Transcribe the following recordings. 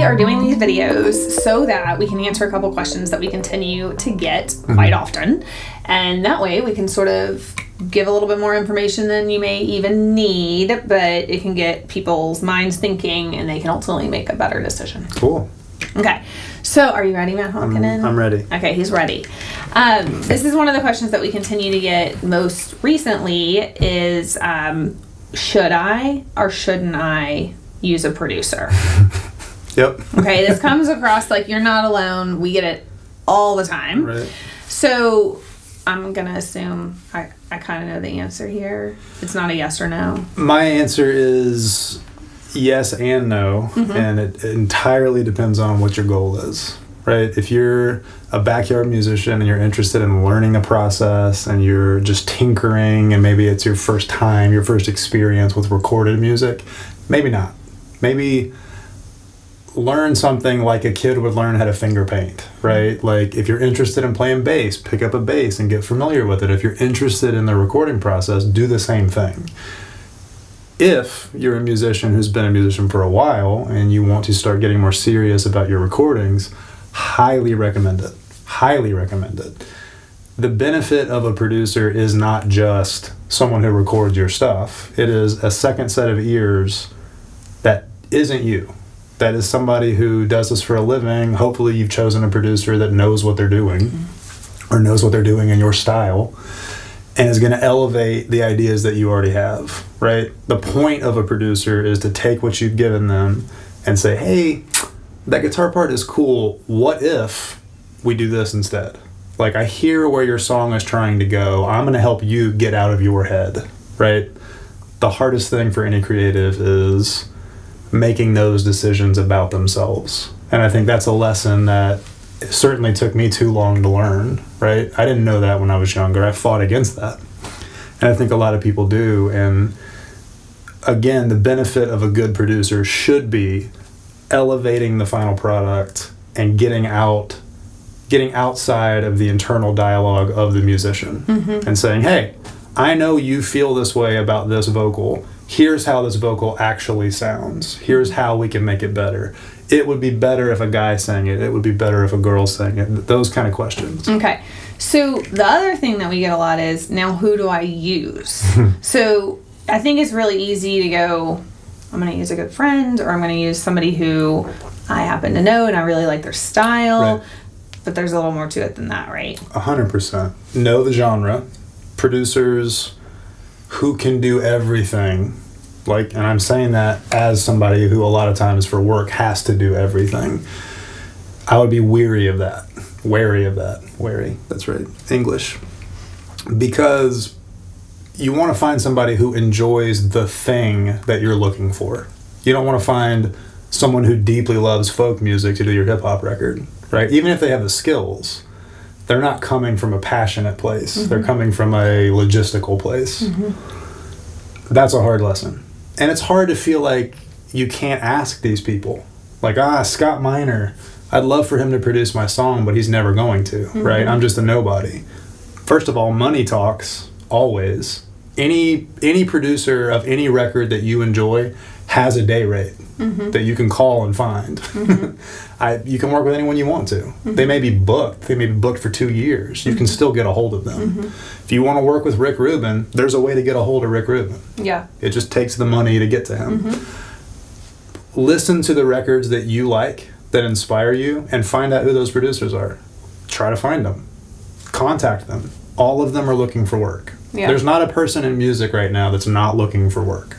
are doing these videos so that we can answer a couple questions that we continue to get quite often. And that way we can sort of give a little bit more information than you may even need, but it can get people's minds thinking and they can ultimately make a better decision. Cool. Okay. So are you ready, Matt Honkonen? I'm ready. Okay, he's ready. This is one of the questions that we continue to get most recently is, should I or shouldn't I use a producer? Yep. Okay, this comes across like you're not alone. We get it all the time. Right. So I'm going to assume I kind of know the answer here. It's not a yes or no. My answer is yes and no, and it entirely depends on what your goal is, right? If you're a backyard musician and you're interested in learning a process and you're just tinkering and maybe it's your first time, your first experience with recorded music, maybe not. Maybe learn something like a kid would learn how to finger paint, right? Like if you're interested in playing bass, pick up a bass and get familiar with it. If you're interested in the recording process, do the same thing. If you're a musician who's been a musician for a while and you want to start getting more serious about your recordings, highly recommend it. Highly recommend it. The benefit of a producer is not just someone who records your stuff. It is a second set of ears that isn't you. That is somebody who does this for a living. Hopefully you've chosen a producer that knows what they're doing or knows what they're doing in your style and is going to elevate the ideas that you already have, right? The point of a producer is to take what you've given them and say, hey, that guitar part is cool. What if we do this instead? Like, I hear where your song is trying to go. I'm going to help you get out of your head, right? The hardest thing for any creative is making those decisions about themselves. And I think that's a lesson that it certainly took me too long to learn, right? I didn't know that when I was younger. I fought against that. And I think a lot of people do. And again, the benefit of a good producer should be elevating the final product and getting outside of the internal dialogue of the musician and saying, hey, I know you feel this way about this vocal. Here's how this vocal actually sounds. Here's how we can make it better. It would be better if a guy sang it. It would be better if a girl sang it. Those kind of questions. Okay. So the other thing that we get a lot is, now who do I use? So I think it's really easy to go, I'm going to use a good friend, or I'm going to use somebody who I happen to know and I really like their style. Right. But there's a little more to it than that, right? 100%. Know the genre. Producers who can do everything, and I'm saying that as somebody who a lot of times for work has to do everything. I would be wary of that. Wary, that's right, English. Because you want to find somebody who enjoys the thing that you're looking for. You don't want to find someone who deeply loves folk music to do your hip-hop record, right? Even if they have the skills, they're not coming from a passionate place. They're coming from a logistical place. That's a hard lesson. And it's hard to feel like you can't ask these people. Like, Scott Miner, I'd love for him to produce my song, but he's never going to, right? I'm just a nobody. First of all, money talks, always. Any producer of any record that you enjoy has a day rate that you can call and find. You can work with anyone you want to. They may be booked. They may be booked for 2 years. You can still get a hold of them. If you want to work with Rick Rubin, there's a way to get a hold of Rick Rubin. Yeah. It just takes the money to get to him. Listen to the records that you like, that inspire you, and find out who those producers are. Try to find them. Contact them. All of them are looking for work. Yeah. There's not a person in music right now that's not looking for work.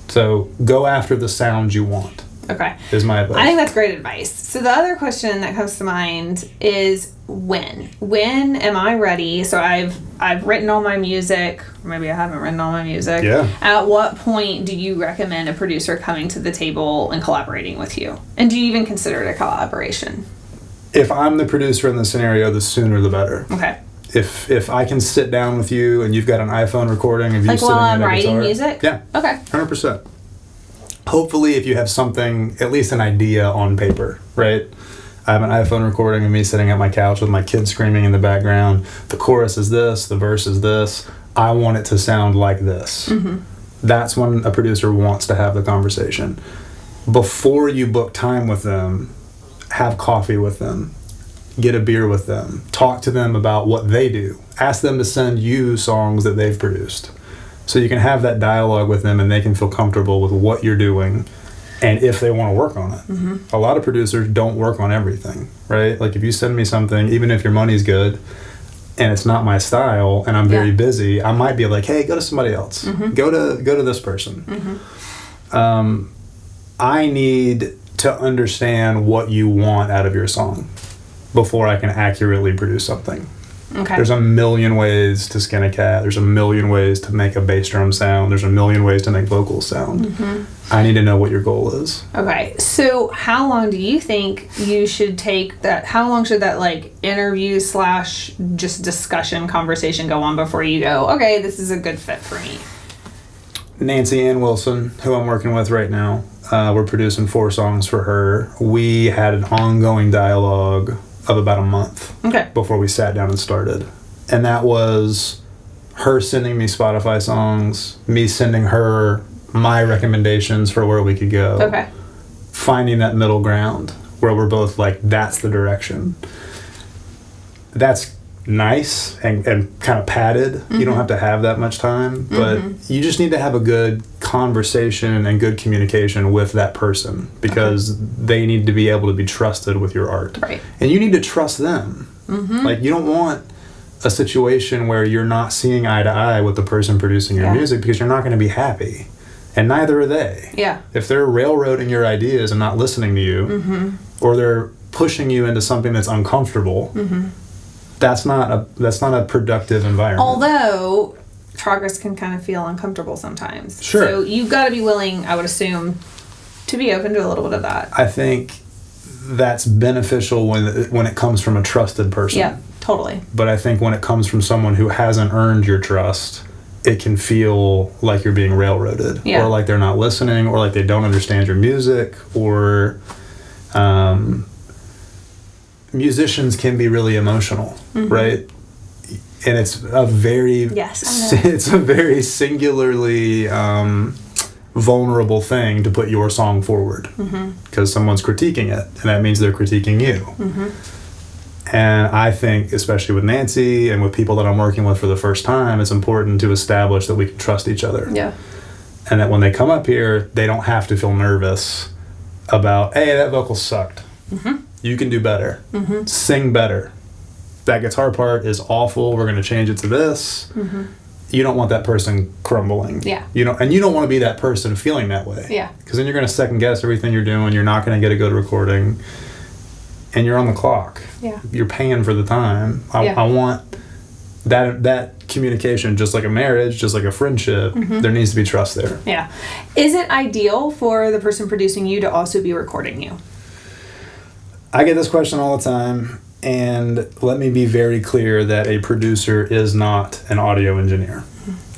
So go after the sound you want. Okay. Is my advice. I think that's great advice. So the other question that comes to mind is when? When am I ready? So I've written all my music. Or maybe I haven't written all my music. Yeah. At what point do you recommend a producer coming to the table and collaborating with you? And do you even consider it a collaboration? If I'm the producer in the scenario, the sooner the better. Okay. If I can sit down with you and you've got an iPhone recording of you sitting while I'm at a writing guitar, music? Yeah. Okay. 100%. Hopefully if you have something, at least an idea on paper, right? I have an iPhone recording of me sitting at my couch with my kids screaming in the background. The chorus is this, the verse is this. I want it to sound like this. That's when a producer wants to have the conversation. before you book time with them, have coffee with them, get a beer with them, talk to them about what they do, ask them to send you songs that they've produced, so you can have that dialogue with them and they can feel comfortable with what you're doing and if they want to work on it. A lot of producers don't work on everything, right? Like if you send me something, even if your money's good and it's not my style and I'm very busy, I might be like, hey, go to somebody else. Go to this person. I need to understand what you want out of your song before I can accurately produce something. Okay. There's a million ways to skin a cat. There's a million ways to make a bass drum sound. There's a million ways to make vocals sound. I need to know what your goal is. Okay. So how long do you think you should take that? How long should that like interview / just discussion conversation go on before you go, okay, this is a good fit for me? Nancy Ann Wilson, who I'm working with right now, we're producing 4 songs for her. We had an ongoing dialogue of about a month before we sat down and started. And that was her sending me Spotify songs, me sending her my recommendations for where we could go. Finding that middle ground where we're both like, that's the direction. That's nice and kind of padded. You don't have to have that much time, but you just need to have a good conversation and good communication with that person because they need to be able to be trusted with your art. And you need to trust them. Like you don't want a situation where you're not seeing eye to eye with the person producing your music because you're not going to be happy. And neither are they. If they're railroading your ideas and not listening to you, or they're pushing you into something that's uncomfortable, that's not a productive environment. Although progress can kind of feel uncomfortable sometimes. Sure. So you've got to be willing, I would assume, to be open to a little bit of that. I think that's beneficial when it comes from a trusted person. Yeah, totally. But I think when it comes from someone who hasn't earned your trust, it can feel like you're being railroaded, or like they're not listening, or like they don't understand your music, or musicians can be really emotional, right? And it's a very singularly vulnerable thing to put your song forward because someone's critiquing it, and that means they're critiquing you. And I think, especially with Nancy and with people that I'm working with for the first time, it's important to establish that we can trust each other. And that when they come up here, they don't have to feel nervous about, hey, that vocal sucked. You can do better. Sing better. That guitar part is awful. We're going to change it to this. You don't want that person crumbling. You don't want to be that person feeling that way. Because then you're going to second guess everything you're doing. You're not going to get a good recording. And you're on the clock. You're paying for the time. I want that communication, just like a marriage, just like a friendship. There needs to be trust there. Is it ideal for the person producing you to also be recording you? I get this question all the time, and let me be very clear that a producer is not an audio engineer.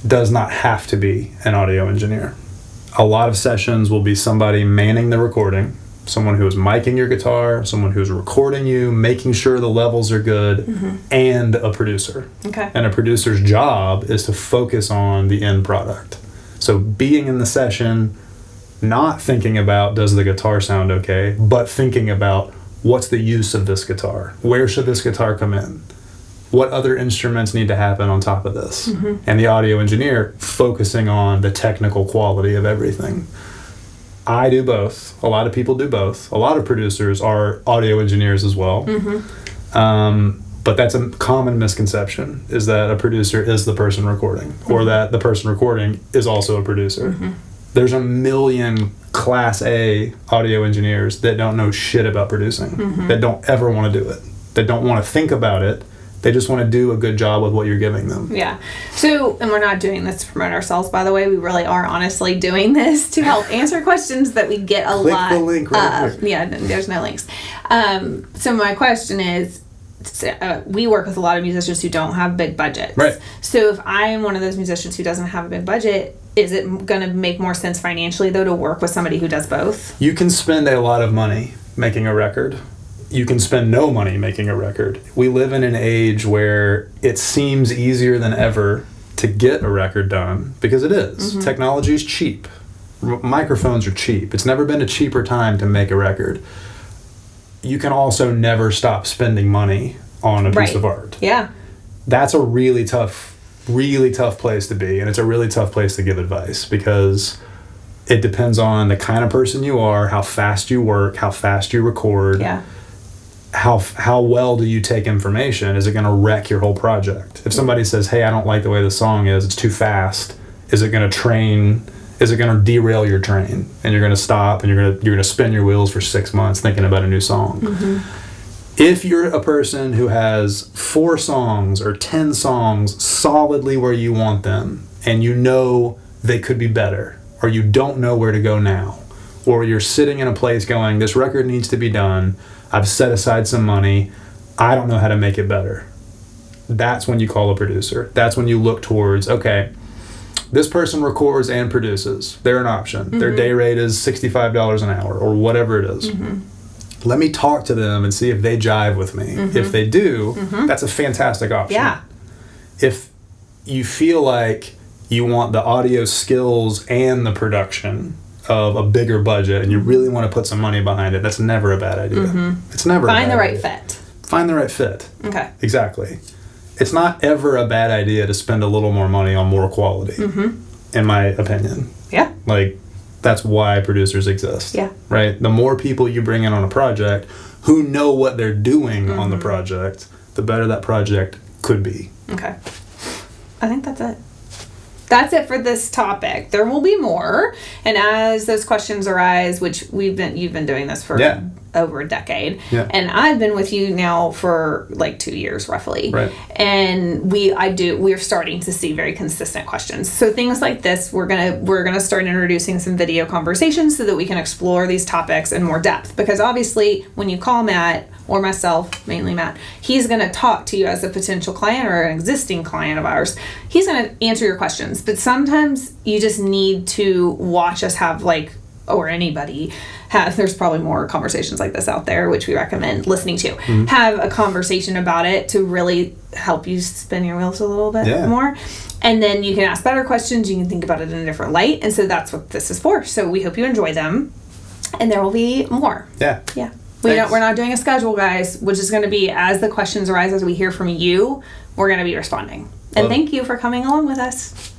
Does not have to be an audio engineer. A lot of sessions will be somebody manning the recording, someone who is micing your guitar, someone who's recording you, making sure the levels are good, and a producer. And a producer's job is to focus on the end product. So being in the session, not thinking about does the guitar sound okay, but thinking about what's the use of this guitar? Where should this guitar come in? What other instruments need to happen on top of this? And the audio engineer focusing on the technical quality of everything. I do both. A lot of people do both. A lot of producers are audio engineers as well. But that's a common misconception, is that a producer is the person recording, or that the person recording is also a producer. There's a million Class A audio engineers that don't know shit about producing, that don't ever want to do it, that don't want to think about it. They just want to do a good job with what you're giving them. So, and we're not doing this to promote ourselves, by the way. We really are honestly doing this to help answer questions that we get a lot. Click the link right here. Yeah, there's no links. So my question is, we work with a lot of musicians who don't have big budgets. So if I'm one of those musicians who doesn't have a big budget, is it going to make more sense financially, though, to work with somebody who does both? You can spend a lot of money making a record. You can spend no money making a record. We live in an age where it seems easier than ever to get a record done, because it is. Technology is cheap. Microphones are cheap. It's never been a cheaper time to make a record. You can also never stop spending money on a piece of art. Yeah. That's a really tough place to be, and it's a really tough place to give advice, because it depends on the kind of person you are, how fast you work, how fast you record. Yeah. How well do you take information? Is it going to wreck your whole project? If somebody says, hey, I don't like the way the song is, it's too fast, is it going to derail your train, and you're going to stop, and you're going to spin your wheels for 6 months thinking about a new song? Mm-hmm. If you're a person who has 4 songs or 10 songs solidly where you want them, and you know they could be better, or you don't know where to go now, or you're sitting in a place going, this record needs to be done, I've set aside some money, I don't know how to make it better. That's when you call a producer. That's when you look towards, okay, this person records and produces. They're an option. Mm-hmm. Their day rate is $65 an hour or whatever it is. Mm-hmm. Let me talk to them and see if they jive with me. Mm-hmm. If they do, that's a fantastic option. Yeah. If you feel like you want the audio skills and the production of a bigger budget, and you really want to put some money behind it, that's never a bad idea. Mm-hmm. It's never Find a bad the right idea. fit. Find the right fit. Okay. Exactly. It's not ever a bad idea to spend a little more money on more quality, in my opinion. Yeah. Like, that's why producers exist. Yeah. Right? The more people you bring in on a project who know what they're doing on the project, the better that project could be. Okay. I think that's it. That's it for this topic. There will be more, and as those questions arise, which you've been doing this for over a decade, and I've been with you now for like 2 years roughly, right? And we're starting to see very consistent questions. So things like this, we're gonna start introducing some video conversations so that we can explore these topics in more depth. Because obviously, when you call Matt or myself, mainly Matt, he's going to talk to you as a potential client or an existing client of ours. He's going to answer your questions, but sometimes you just need to watch us have or anybody have, there's probably more conversations like this out there, which we recommend listening to. Mm-hmm. Have a conversation about it to really help you spin your wheels a little bit more. And then you can ask better questions. You can think about it in a different light. And so that's what this is for. So we hope you enjoy them. And there will be more. Yeah. Yeah. We're not doing a schedule, guys, which is going to be as the questions arise, as we hear from you, we're going to be responding. And thank you for coming along with us.